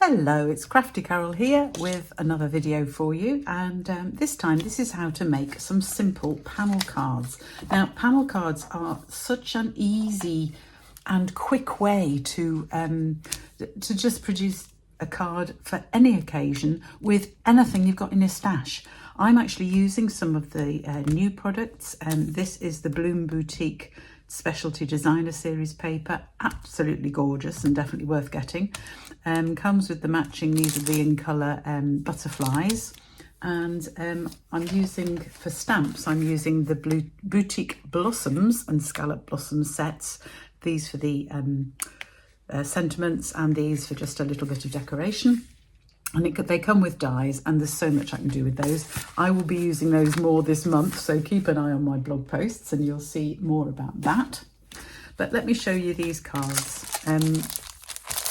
Hello, it's Crafty Carol here with another video for you, and this time this is how to make some simple panel cards. Now, panel cards are such an easy and quick way to just produce a card for any occasion with anything you've got in your stash. I'm actually using some of the new products, and this is the Bloom Boutique Specialty Designer Series paper. Absolutely gorgeous and definitely worth getting. Comes with the matching, these are the in colour butterflies, and I'm using for stamps, I'm using the Boutique Blossoms and Scallop Blossoms sets, these for the sentiments and these for just a little bit of decoration. And they come with dies, and there's so much I can do with those. I will be using those more this month, so keep an eye on my blog posts and you'll see more about that. But let me show you these cards.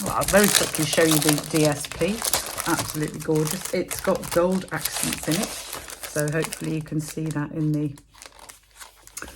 Well, I'll very quickly show you the DSP. Absolutely gorgeous. It's got gold accents in it, so hopefully you can see that in the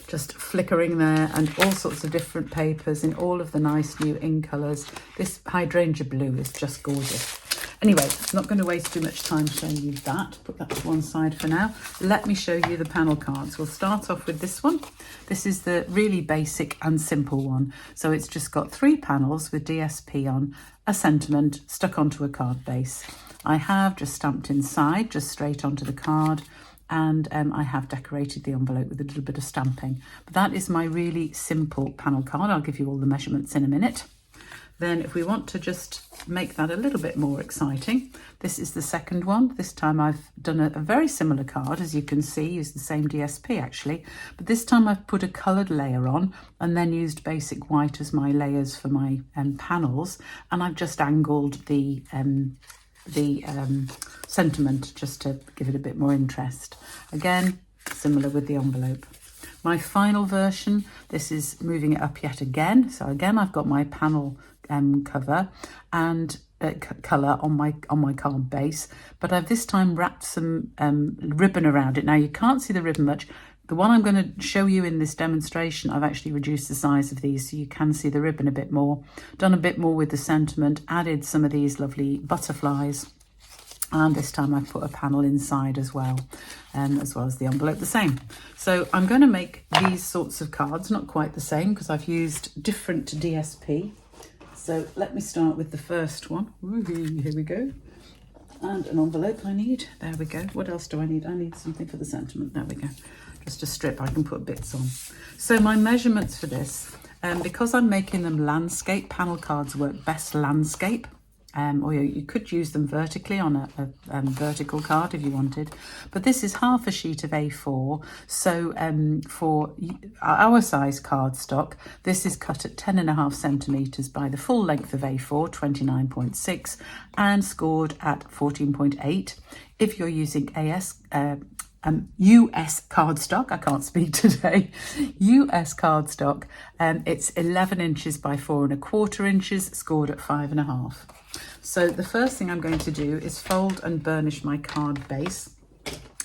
just flickering there, and all sorts of different papers in all of the nice new in colours. This hydrangea blue is just gorgeous. Anyway, I'm not going to waste too much time showing you that. Put that to one side for now. Let me show you the panel cards. We'll start off with this one. This is the really basic and simple one. So it's just got 3 panels with DSP on, a sentiment stuck onto a card base. I have just stamped inside, just straight onto the card, and I have decorated the envelope with a little bit of stamping. But that is my really simple panel card. I'll give you all the measurements in a minute. Then if we want to just make that a little bit more exciting, this is the second one. This time I've done a very similar card, as you can see, used the same DSP actually, but this time I've put a coloured layer on and then used basic white as my layers for my panels, and I've just angled the sentiment just to give it a bit more interest. Again, similar with the envelope. My final version, this is moving it up yet again. So again, I've got my panel cover and colour on my card base, but I've this time wrapped some ribbon around it. Now you can't see the ribbon much. The one I'm going to show you in this demonstration, I've actually reduced the size of these so you can see the ribbon a bit more. Done a bit more with the sentiment, added some of these lovely butterflies, and this time I've put a panel inside as well as the envelope the same. So I'm going to make these sorts of cards, not quite the same because I've used different DSP. So let me start with the first one. Woohoo, here we go. And an envelope I need. There we go. What else do I need? I need something for the sentiment. There we go. Just a strip I can put bits on. So my measurements for this, because I'm making them landscape, panel cards work best landscape. Or you could use them vertically on a vertical card if you wanted, but this is half a sheet of A4. So for our size cardstock, this is cut at 10.5 centimetres by the full length of A4, 29.6, and scored at 14.8. If you're using US cardstock, I can't speak today, US cardstock, it's 11 inches by 4¼ inches, scored at 5.5. So the first thing I'm going to do is fold and burnish my card base.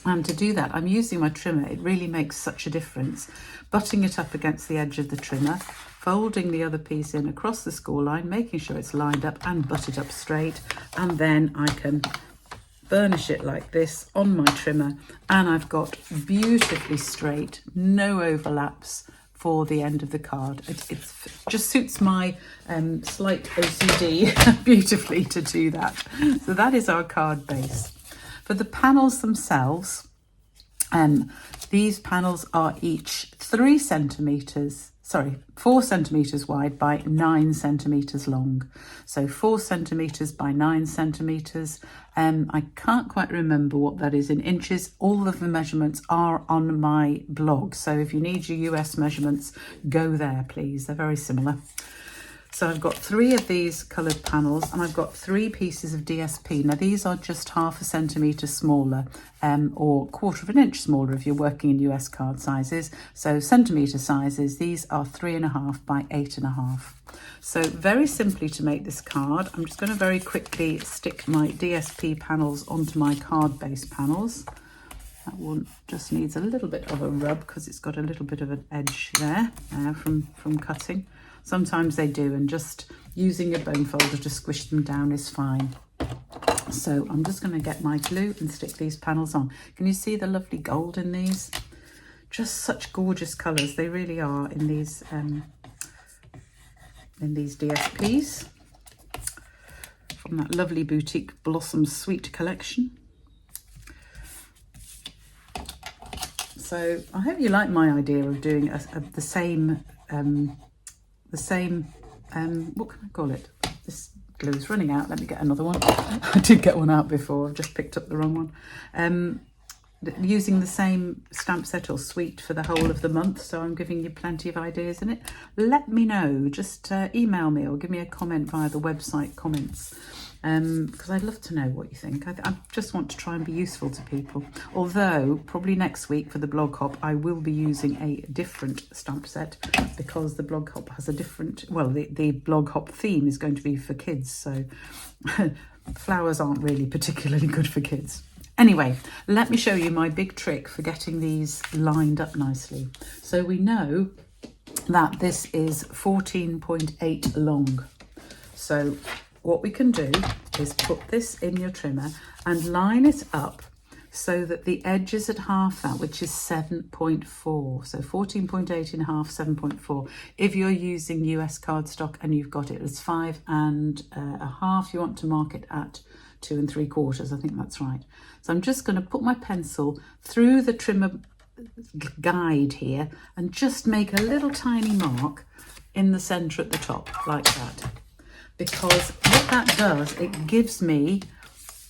And to do that, I'm using my trimmer. It really makes such a difference. Butting it up against the edge of the trimmer, folding the other piece in across the score line, making sure it's lined up and butt it up straight. And then I can burnish it like this on my trimmer, and I've got beautifully straight, no overlaps for the end of the card. It just suits my slight OCD beautifully to do that. So that is our card base. For the panels themselves, these panels are each 4 centimetres wide by 9 centimetres long. So 4 centimetres by 9 centimetres. I can't quite remember what that is in inches. All of the measurements are on my blog. So if you need your US measurements, go there, please. They're very similar. So I've got 3 of these coloured panels, and I've got 3 pieces of DSP. Now these are just ½ centimetre smaller, or 1/4 inch smaller if you're working in US card sizes. So centimetre sizes, these are 3.5 by 8.5. So very simply to make this card, I'm just going to very quickly stick my DSP panels onto my card base panels. That one just needs a little bit of a rub because it's got a little bit of an edge there from cutting. Sometimes they do, and just using your bone folder to squish them down is fine. So I'm just going to get my glue and stick these panels on. Can you see the lovely gold in these? Just such gorgeous colours. They really are in these DSPs from that lovely Boutique Blossom Sweet collection. So I hope you like my idea of doing the same, what can I call it? This glue is running out. Let me get another one. I did get one out before. I've just picked up the wrong one. Using the same stamp set or suite for the whole of the month, so I'm giving you plenty of ideas in it. Let me know, just email me or give me a comment via the website comments, because I'd love to know what you think. I just want to try and be useful to people, although probably next week for the blog hop I will be using a different stamp set, because the blog hop has a different, well, the blog hop theme is going to be for kids, so flowers aren't really particularly good for kids. Anyway, let me show you my big trick for getting these lined up nicely. So we know that this is 14.8 long. So what we can do is put this in your trimmer and line it up so that the edge is at half that, which is 7.4. So 14.8 in half, 7.4. If you're using US cardstock and you've got it as 5.5, you want to mark it at 2 3/4. I think that's right. So I'm just going to put my pencil through the trimmer guide here and just make a little tiny mark in the center at the top like that, because what that does, it gives me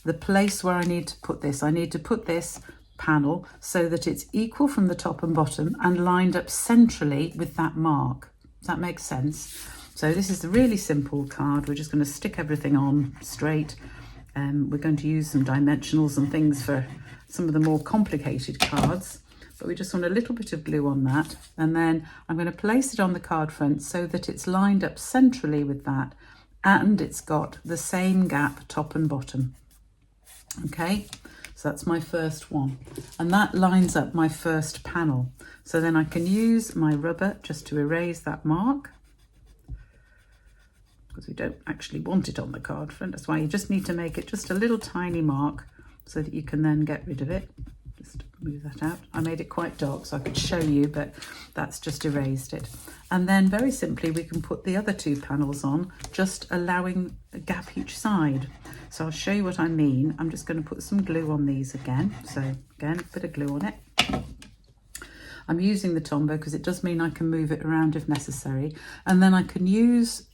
the place where I need to put this. I need to put this panel so that it's equal from the top and bottom and lined up centrally with that mark. Does that make sense? So this is a really simple card. We're just going to stick everything on straight. We're going to use some dimensionals and things for some of the more complicated cards, but we just want a little bit of glue on that, and then I'm going to place it on the card front so that it's lined up centrally with that, and it's got the same gap top and bottom. Okay, so that's my first one, and that lines up my first panel. So then I can use my rubber just to erase that mark, because we don't actually want it on the card front. That's why you just need to make it just a little tiny mark so that you can then get rid of it. Just move that out. I made it quite dark so I could show you, but that's just erased it. And then very simply we can put the other two panels on, just allowing a gap each side. So I'll show you what I mean. I'm just going to put some glue on these again. So again, a bit of glue on it. I'm using the Tombow because it does mean I can move it around if necessary. And then I can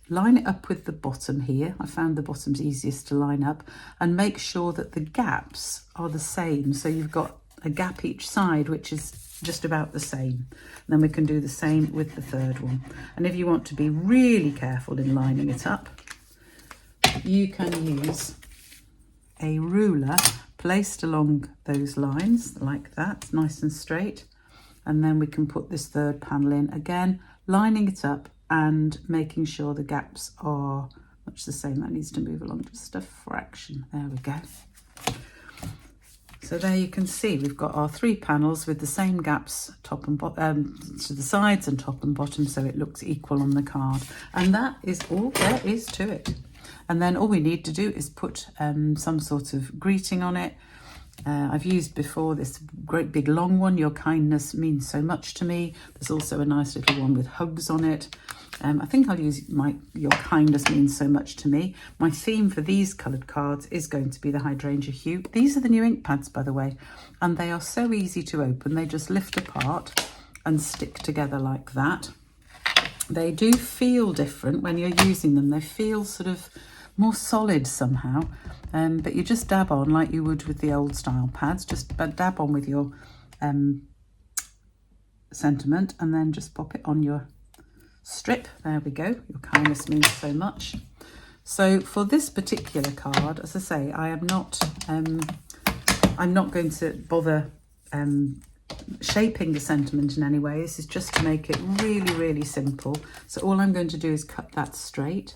line it up with the bottom here. I found the bottom's easiest to line up, and make sure that the gaps are the same. So you've got a gap each side, which is just about the same. And then we can do the same with the third one. And if you want to be really careful in lining it up, you can use a ruler placed along those lines like that, nice and straight. And then we can put this third panel in again, lining it up and making sure the gaps are much the same. That needs to move along just a fraction. There we go. So there you can see we've got our 3 panels with the same gaps top and bottom, to the sides and top and bottom, so it looks equal on the card. And that is all there is to it. And then all we need to do is put some sort of greeting on it. I've used before this great big long one, "Your kindness means so much to me." There's also a nice little one with hugs on it. I think I'll use "Your kindness means so much to me." My theme for these coloured cards is going to be the hydrangea hue. These are the new ink pads, by the way, and they are so easy to open. They just lift apart and stick together like that. They do feel different when you're using them. They feel sort of more solid somehow. But you just dab on like you would with the old style pads. Just dab on with your sentiment and then just pop it on your strip. There we go. Your kindness means so much. So for this particular card, as I say, I'm not going to bother shaping the sentiment in any way. This is just to make it really, really simple. So all I'm going to do is cut that straight.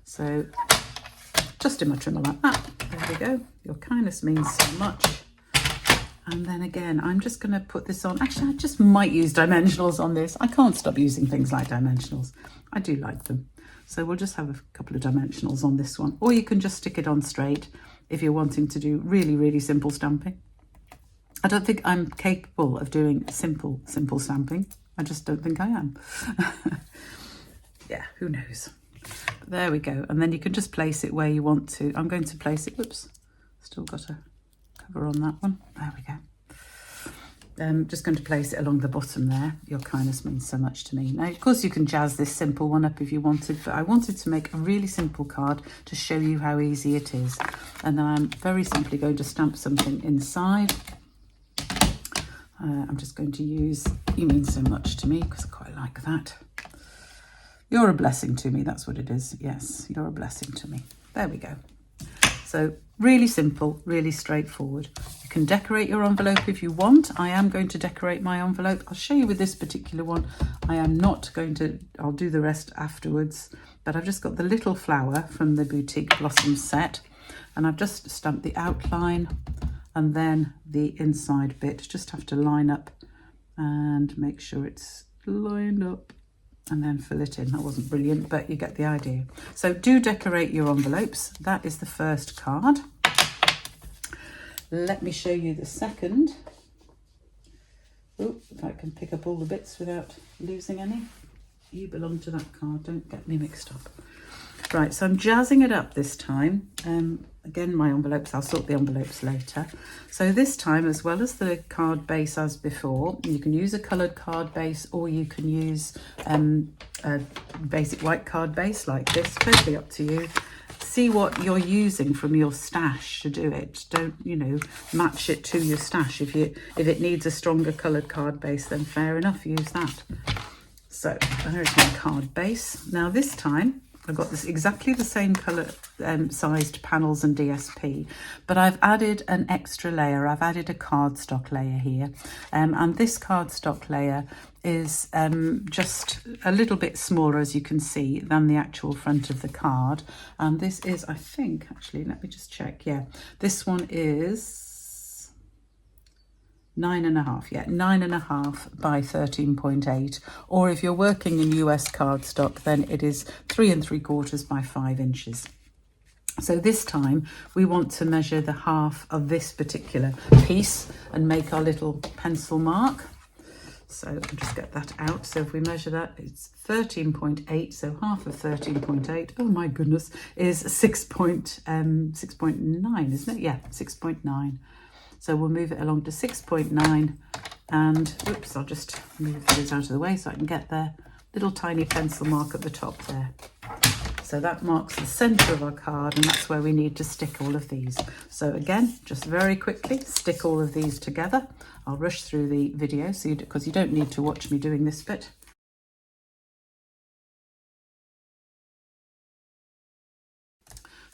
So just in my trimmer like that. There we go. Your kindness means so much. And then again, I'm just going to put this on. Actually, I just might use dimensionals on this. I can't stop using things like dimensionals. I do like them. So we'll just have a couple of dimensionals on this one. Or you can just stick it on straight if you're wanting to do really, really simple stamping. I don't think I'm capable of doing simple stamping. I just don't think I am. Yeah, who knows? But there we go. And then you can just place it where you want to. I'm going to place it, whoops, still got a cover on that one. There we go. I'm just going to place it along the bottom there. Your kindness means so much to me. Now, of course, you can jazz this simple one up if you wanted, but I wanted to make a really simple card to show you how easy it is. And then I'm very simply going to stamp something inside. I'm just going to use "You Mean So Much to Me" because I quite like that. You're a blessing to me, that's what it is. Yes, you're a blessing to me. There we go. So really simple, really straightforward. You can decorate your envelope if you want. I am going to decorate my envelope. I'll show you with this particular one. I am not going to, I'll do the rest afterwards, but I've just got the little flower from the Boutique Blossom set, and I've just stamped the outline and then the inside bit. Just have to line up and make sure it's lined up, and then fill it in. That wasn't brilliant, but you get the idea. So do decorate your envelopes. That is the first card. Let me show you the second. Oh, if I can pick up all the bits without losing any. You belong to that card, don't get me mixed up. Right, so I'm jazzing it up this time. Again, my envelopes, I'll sort the envelopes later. So this time, as well as the card base as before, you can use a coloured card base, or you can use a basic white card base like this, totally up to you. See what you're using from your stash to do it. Don't, you know, match it to your stash. If it needs a stronger coloured card base, then fair enough, use that. So there's my card base. Now this time, I've got this exactly the same colour sized panels and DSP, but I've added an extra layer. I've added a cardstock layer here, and this cardstock layer is just a little bit smaller, as you can see, than the actual front of the card. And this is, I think, actually, let me just check. Yeah, this one is 9.5, yeah, 9.5 by 13.8, or if you're working in US cardstock, then it is 3 3/4 by 5 inches. So this time we want to measure the half of this particular piece and make our little pencil mark. So I'll just get that out. So if we measure that, it's 13.8, so half of 13.8, oh my goodness, is 6.9, isn't it? Yeah, 6.9. So we'll move it along to 6.9, and oops, I'll just move those out of the way so I can get their little tiny pencil mark at the top there. So that marks the centre of our card, and that's where we need to stick all of these. So again, just very quickly stick all of these together. I'll rush through the video because you don't need to watch me doing this bit.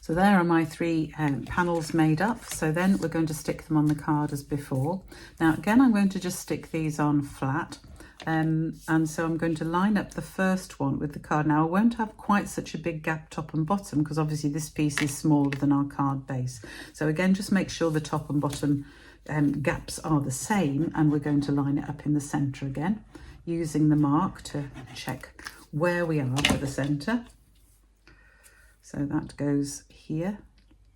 So there are my 3 panels made up. So then we're going to stick them on the card as before. Now again, I'm going to just stick these on flat. And so I'm going to line up the first one with the card. Now I won't have quite such a big gap top and bottom because obviously this piece is smaller than our card base. So again, just make sure the top and bottom gaps are the same, and we're going to line it up in the centre again, using the mark to check where we are for the centre. So that goes here,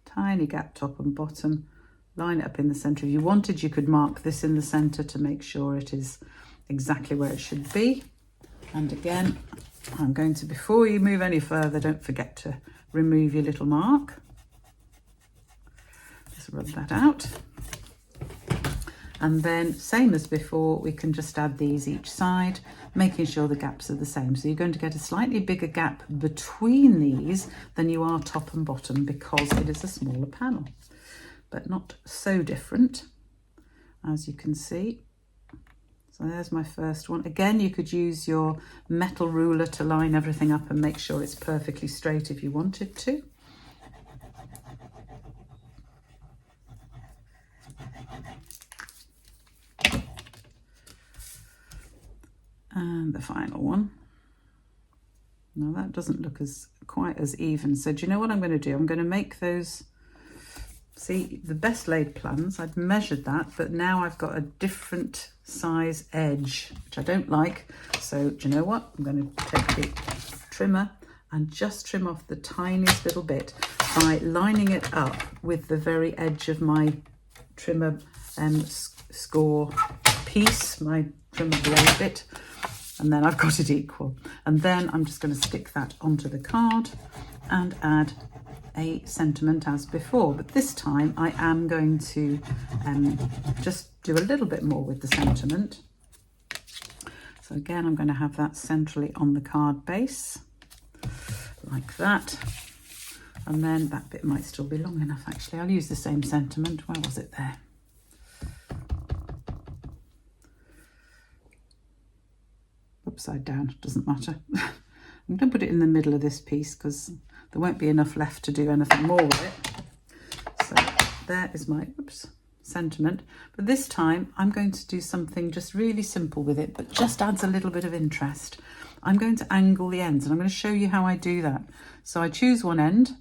tiny gap top and bottom, line it up in the centre. If you wanted, you could mark this in the centre to make sure it is exactly where it should be. And again, I'm going to, before you move any further, don't forget to remove your little mark. Just rub that out. And then, same as before, we can just add these each side, making sure the gaps are the same. So you're going to get a slightly bigger gap between these than you are top and bottom because it is a smaller panel, but not so different, as you can see. So there's my first one. Again, you could use your metal ruler to line everything up and make sure it's perfectly straight if you wanted to. And the final one. Now that doesn't look quite as even. So do you know what I'm going to do? I'm going to make those, see, the best laid plans, I'd measured that, but now I've got a different size edge, which I don't like. So do you know what? I'm going to take the trimmer and just trim off the tiniest little bit. by lining it up with the very edge of my trimmer score piece, my trimmer blade bit, and then I've got it equal. And then I'm just going to stick that onto the card and add a sentiment as before, but this time I am going to just do a little bit more with the sentiment. So again, I'm going to have that centrally on the card base, like that. And then that bit might still be long enough, actually. I'll use the same sentiment. Where was it there? Upside down, doesn't matter. I'm going to put it in the middle of this piece because there won't be enough left to do anything more with it. So there is my sentiment. But this time I'm going to do something just really simple with it, but just adds a little bit of interest. I'm going to angle the ends, and I'm going to show you how I do that. So I choose one end,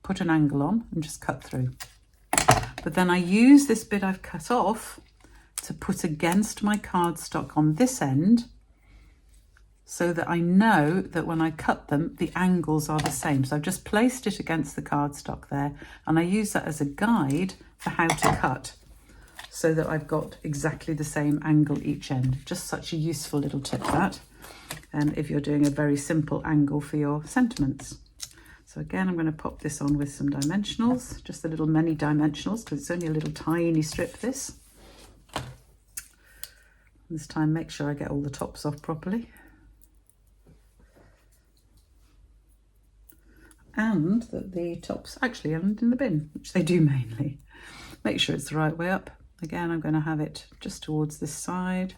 put an angle on, and just cut through. But then I use this bit I've cut off to put against my cardstock on this end, so that I know that when I cut them, the angles are the same. So I've just placed it against the cardstock there, and I use that as a guide for how to cut, so that I've got exactly the same angle each end. Just such a useful little tip, that, if you're doing a very simple angle for your sentiments. So again, I'm going to pop this on with some dimensionals, just the little mini dimensionals, because it's only a little tiny strip, this. This time, make sure I get all the tops off properly. And that the tops actually aren't in the bin, which they do mainly. Make sure it's the right way up. Again, I'm going to have it just towards this side.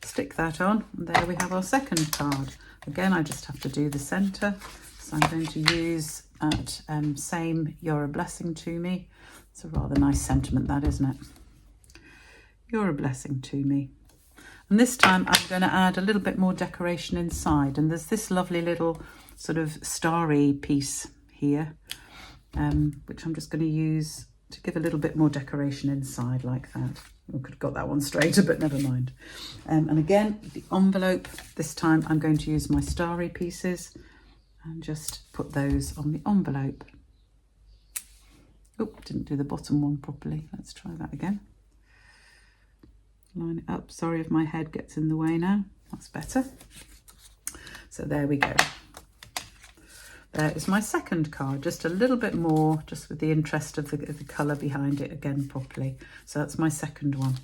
Stick that on, and there we have our second card. Again, I just have to do the centre. So I'm going to use that same "You're a Blessing to Me." It's a rather nice sentiment, that, isn't it? You're a blessing to me. And this time I'm going to add a little bit more decoration inside. And there's this lovely little sort of starry piece here, which I'm just going to use to give a little bit more decoration inside, like that. I could have got that one straighter, but never mind. And again, the envelope, this time I'm going to use my starry pieces and just put those on the envelope. Oh, didn't do the bottom one properly. Let's try that again. Line it up. Sorry if my head gets in the way now. That's better. So there we go. There is my second card, just a little bit more, just with the interest of the colour behind it again properly. So that's my second one.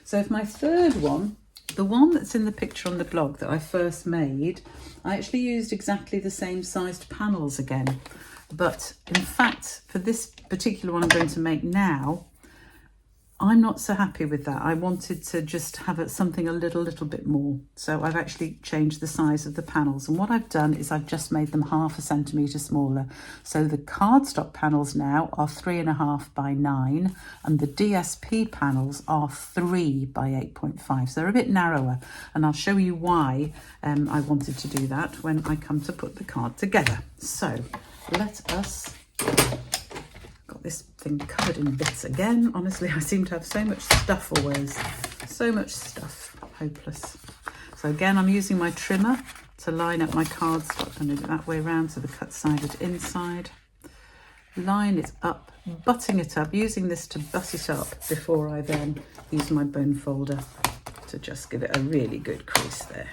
So if my third one, the one that's in the picture on the blog that I first made, I actually used exactly the same sized panels again. But in fact, for this particular one I'm going to make now, I'm not so happy with that. I wanted to just have something a little bit more. So I've actually changed the size of the panels. And what I've done is I've just made them 0.5 centimetre smaller. So the cardstock panels now are 3.5 by 9 and the DSP panels are 3 by 8.5. So they're a bit narrower. And I'll show you why I wanted to do that when I come to put the card together. So let us... Got this thing covered in bits again. Honestly, I seem to have so much stuff always. So much stuff. Hopeless. So again, I'm using my trimmer to line up my cardstock. I'm going to do it that way around, so the cut-sided inside. Line it up, butting it up, using this to butt it up before I then use my bone folder to just give it a really good crease there.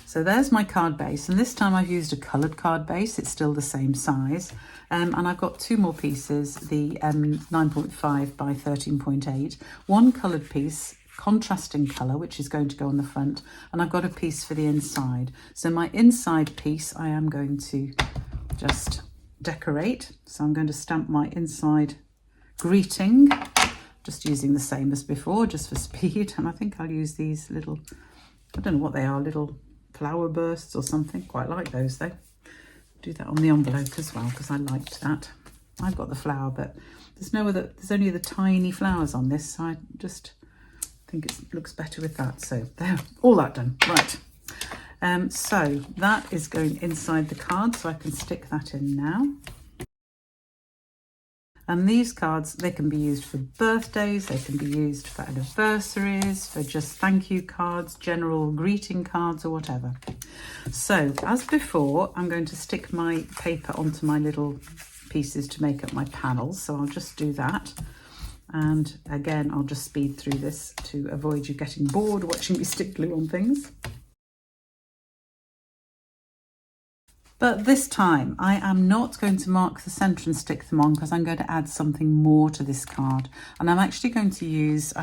So there's my card base, and this time I've used a coloured card base. It's still the same size, and I've got two more pieces, the 9.5 by 13.8, one coloured piece, contrasting colour, which is going to go on the front, and I've got a piece for the inside. So my inside piece I am going to just decorate. So I'm going to stamp my inside greeting, just using the same as before, just for speed. And I think I'll use these little, I don't know what they are, little flower bursts or something. Quite like those though. Do that on the envelope as well because I liked that. I've got the flower, but there's only the tiny flowers on this, so I just think it looks better with that. So there, all that done. Right. So that is going inside the card, so I can stick that in now. And these cards, they can be used for birthdays, they can be used for anniversaries, for just thank you cards, general greeting cards or whatever. So as before, I'm going to stick my paper onto my little pieces to make up my panels. So I'll just do that. And again, I'll just speed through this to avoid you getting bored watching me stick glue on things. But this time I am not going to mark the centre and stick them on because I'm going to add something more to this card. And I'm actually going to use,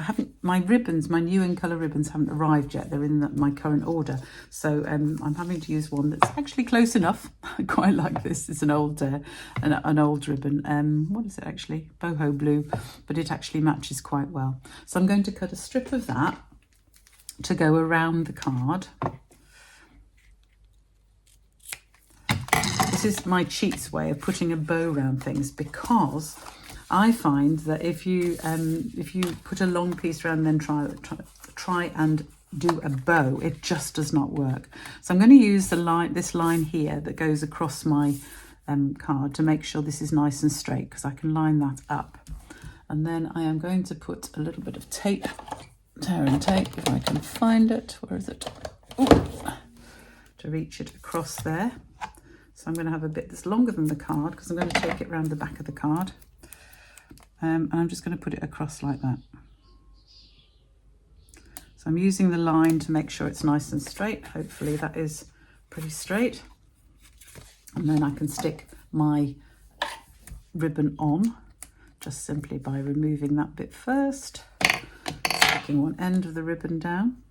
my ribbons, my new in colour ribbons haven't arrived yet. They're in my current order. So I'm having to use one that's actually close enough. I quite like this. It's an old ribbon. What is it actually? Boho blue, but it actually matches quite well. So I'm going to cut a strip of that to go around the card. This is my cheats way of putting a bow around things, because I find that if you put a long piece around and then try and do a bow, it just does not work. So I'm going to use this line here that goes across my card to make sure this is nice and straight, because I can line that up. And then I am going to put a little bit of tape, tear and tape, if I can find it. Where is it? Ooh, to reach it across there. So I'm going to have a bit that's longer than the card, because I'm going to take it around the back of the card. And I'm just going to put it across like that. So I'm using the line to make sure it's nice and straight. Hopefully that is pretty straight. And then I can stick my ribbon on, just simply by removing that bit first, sticking one end of the ribbon down.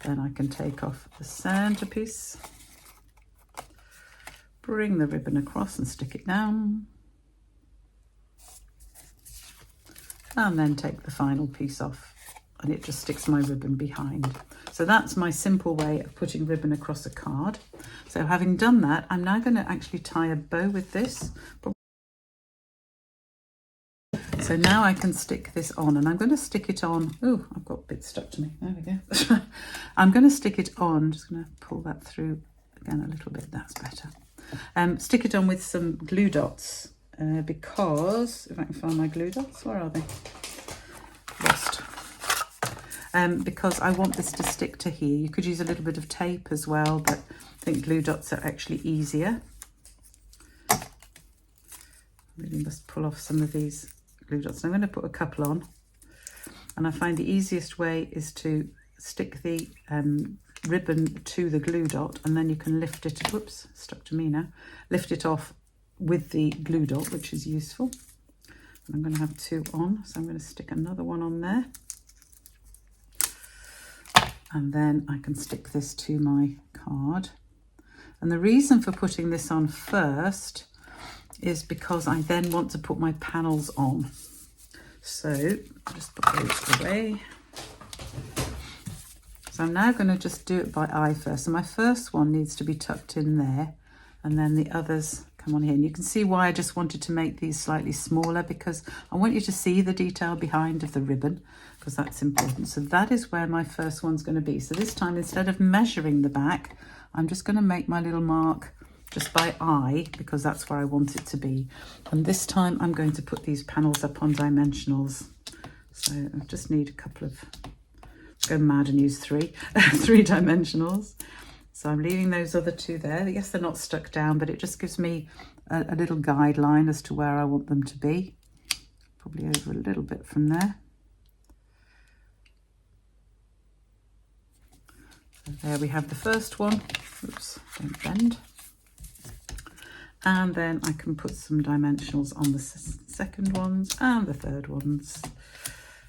Then I can take off the centerpiece, bring the ribbon across and stick it down, and then take the final piece off, and it just sticks my ribbon behind. So that's my simple way of putting ribbon across a card. So having done that, I'm now going to actually tie a bow with this. So now I can stick this on, and I'm going to stick it on. Oh, I've got bits stuck to me. There we go. I'm going to stick it on. I'm just going to pull that through again a little bit. That's better. Stick it on with some glue dots, because if I can find my glue dots, where are they? Lost. Because I want this to stick to here. You could use a little bit of tape as well, but I think glue dots are actually easier. Really must pull off some of these glue dots. I'm going to put a couple on, and I find the easiest way is to stick the ribbon to the glue dot, and then you can lift it, whoops, stuck to me now, lift it off with the glue dot, which is useful. And I'm going to have two on, so I'm going to stick another one on there, and then I can stick this to my card. And the reason for putting this on first is because I then want to put my panels on. So I'll just put those away. So I'm now going to just do it by eye first. So my first one needs to be tucked in there, and then the others come on here. And you can see why I just wanted to make these slightly smaller, because I want you to see the detail behind of the ribbon, because that's important. So that is where my first one's going to be. So this time, instead of measuring the back, I'm just going to make my little mark just by eye, because that's where I want it to be. And this time I'm going to put these panels up on dimensionals. So I just need a couple of, go mad and use three dimensionals. So I'm leaving those other two there. Yes, they're not stuck down, but it just gives me a little guideline as to where I want them to be. Probably over a little bit from there. So there we have the first one. Oops, don't bend. And then I can put some dimensionals on the second ones and the third ones.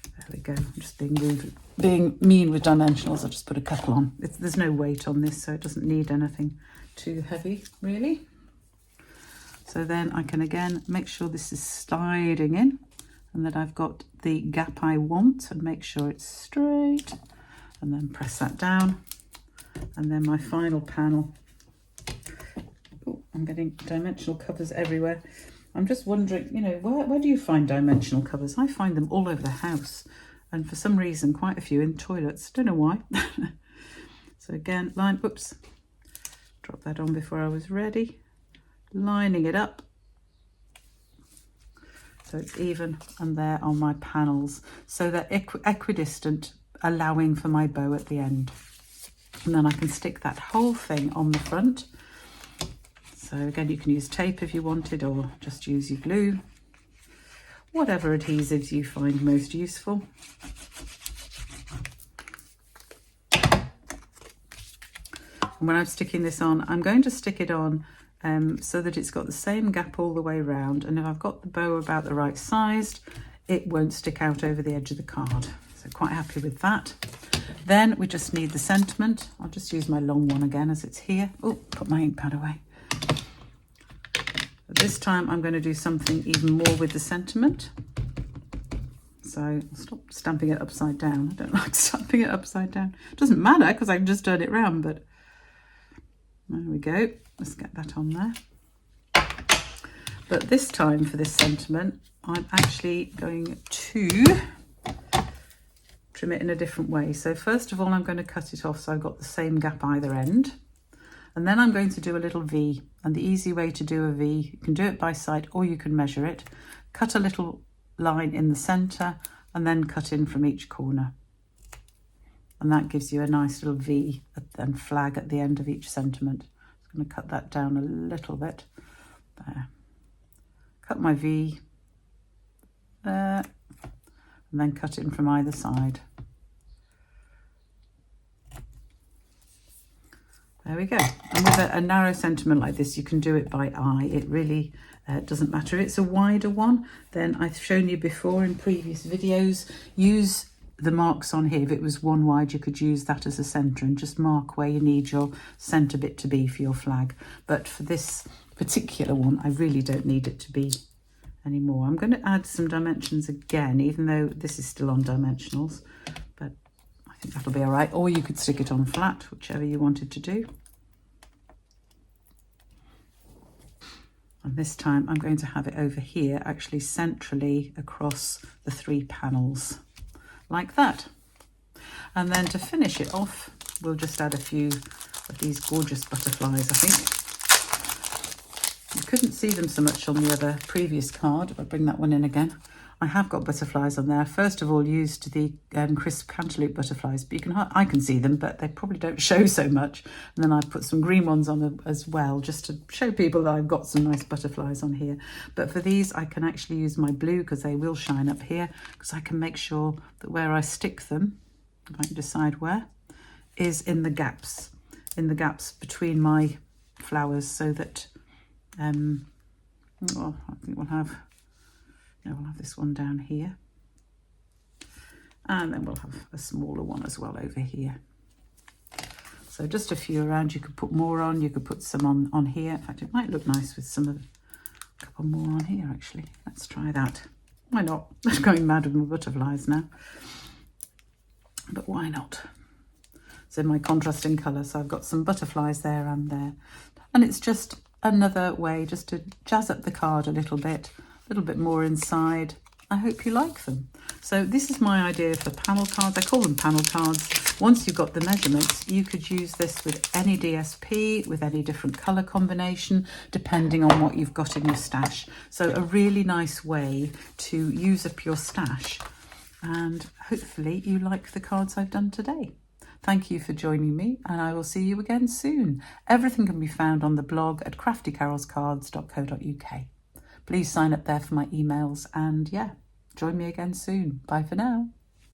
There we go. I'm just being mean with dimensionals. I'll just put a couple on. There's no weight on this, so it doesn't need anything too heavy, really. So then I can again make sure this is sliding in, and that I've got the gap I want, and make sure it's straight, and then press that down. And then my final panel. Oh, I'm getting dimensional covers everywhere. I'm just wondering, you know, where do you find dimensional covers? I find them all over the house, and for some reason quite a few in toilets. Don't know why. So again, line, whoops, drop that on before I was ready, lining it up, So it's even, and there are my panels. So they're equidistant, allowing for my bow at the end. And then I can stick that whole thing on the front. So again, you can use tape if you wanted, or just use your glue. Whatever adhesives you find most useful. And when I'm sticking this on, I'm going to stick it on so that it's got the same gap all the way around. And if I've got the bow about the right size, it won't stick out over the edge of the card. So quite happy with that. Then we just need the sentiment. I'll just use my long one again as it's here. Oh, put my ink pad away. But this time I'm going to do something even more with the sentiment. So I'll stop stamping it upside down. I don't like stamping it upside down. It doesn't matter because I can just turn it round, but there we go. Let's get that on there. But this time for this sentiment, I'm actually going to trim it in a different way. So first of all, I'm going to cut it off so I've got the same gap either end. And then I'm going to do a little V. And the easy way to do a V, you can do it by sight or you can measure it. Cut a little line in the centre and then cut in from each corner. And that gives you a nice little V and flag at the end of each sentiment. I'm going to cut that down a little bit. There. Cut my V there, and then cut in from either side. There we go. And with a narrow sentiment like this, you can do it by eye. It really doesn't matter. If it's a wider one, then I've shown you before in previous videos, use the marks on here. If it was one wide, you could use that as a centre and just mark where you need your centre bit to be for your flag. But for this particular one, I really don't need it to be anymore. I'm going to add some dimensions again, even though this is still on dimensionals, but I think that'll be all right. Or you could stick it on flat, whichever you wanted to do. And this time I'm going to have it over here, actually centrally across the 3 panels. Like that. And then to finish it off, we'll just add a few of these gorgeous butterflies, I think. You couldn't see them so much on the other previous card. If I bring that one in again, I have got butterflies on there. First of all, used the crisp cantaloupe butterflies, but I can see them, but they probably don't show so much. And then I put some green ones on as well, just to show people that I've got some nice butterflies on here. But for these, I can actually use my blue because they will shine up here, because I can make sure that where I stick them, if I can decide where, is in the gaps between my flowers, so that well, I think we'll have this one down here, and then we'll have a smaller one as well over here. So just a few around. You could put more on, you could put some on here. In fact, it might look nice with a couple more on here actually. Let's try that. Why not? I'm going mad with my butterflies now, but why not? So my contrasting colour, so I've got some butterflies there and there, and it's just another way just to jazz up the card a little bit more inside. I hope you like them. So this is my idea for panel cards. I call them panel cards. Once you've got the measurements, you could use this with any DSP, with any different colour combination, depending on what you've got in your stash. So a really nice way to use up your stash, and hopefully you like the cards I've done today. Thank you for joining me, and I will see you again soon. Everything can be found on the blog at craftycarolscards.co.uk. Please sign up there for my emails, and yeah, join me again soon. Bye for now.